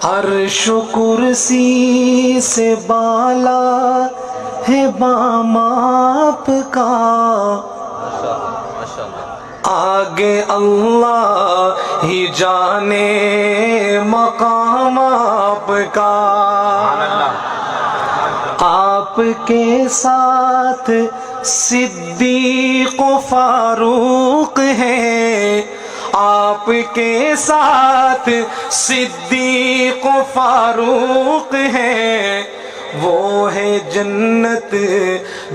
عرش و کرسی سے بالا ہے بام آپ کا، آگے اللہ ہی جانے مقام آپ کا۔ آپ کے ساتھ صدیق و فاروق ہے، آپ کے ساتھ صدیق و فاروق ہے، وہ ہے جنت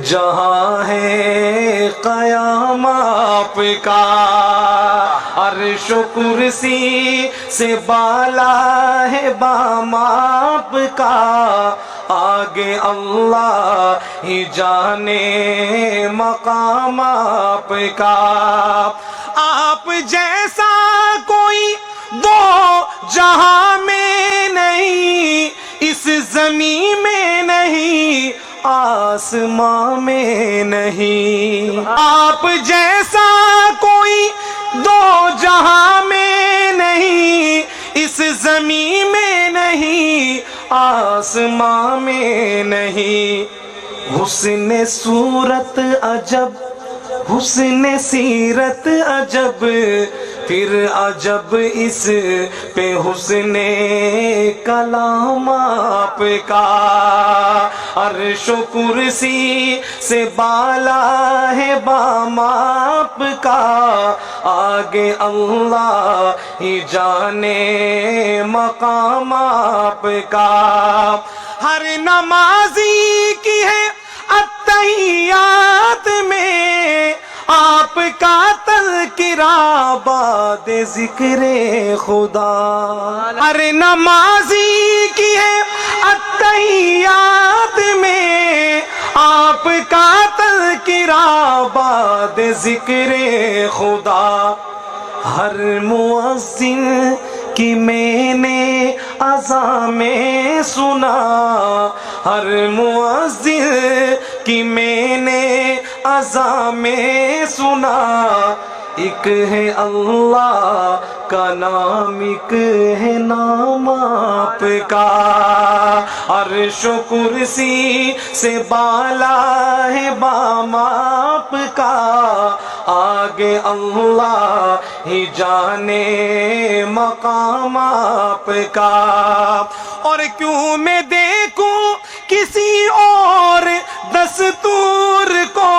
جہاں ہے قیام آپ کا۔ عرش و کرسی سے بالا ہے بام آپ کا، آگے اللہ ہی جانے مقام آپ کا۔ آپ جیسا کوئی دو جہاں میں نہیں، اس زمین میں نہیں، آسمان میں نہیں۔ آپ جیسا کوئی دو جہاں میں نہیں، اس زمین میں نہیں، آسمان میں نہیں۔ حسن صورت عجب، حسن سیرت عجب، پھر عجب اس پہ حسن کلام آپ کا۔ عرش و کرسی سے بالا ہے بام آپ کا، آگے اللہ ہی جانے مقام آپ کا۔ ہر نمازی کی ہے التحیات میں آپ کا تذکرہ بعد ذکر خدا۔ ہر نمازی کی ہے التحیات میں آپ کا تذکرہ بعد ذکر خدا۔ ہر مؤذن کی میں نے اذان میں سنا، ہر مؤذن کی میں نے اذان میں سنا، ایک ہے اللہ کا نام، ایک ہے نام آپ کا۔ عرش و کرسی سے بالا ہے بام آپ کا، آگے اللہ ہی جانے مقام آپ کا۔ اور کیوں میں دیکھوں کسی اور دستور کو،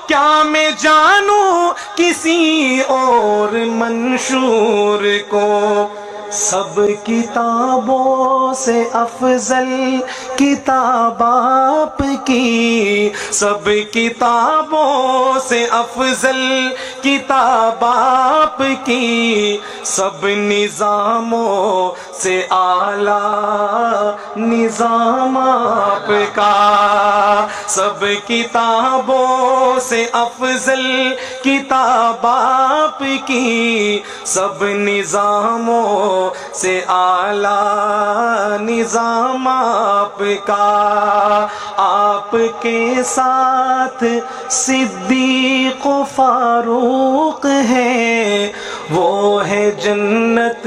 کیا میں جانوں کسی اور منشور کو، سب کتابوں سے افضل کتاب آپ کی، سب کتابوں سے افضل کتاب آپ کی، سب نظاموں سے اعلیٰ نظام آپ کا۔ سب کتابوں سے افضل کتاب آپ کی، سب نظاموں سے اعلیٰ نظام آپ کا۔ آپ کے ساتھ صدیق و فاروق ہے، وہ ہے جنت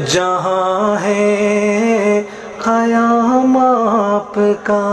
جہاں ہے قیام آپ کا۔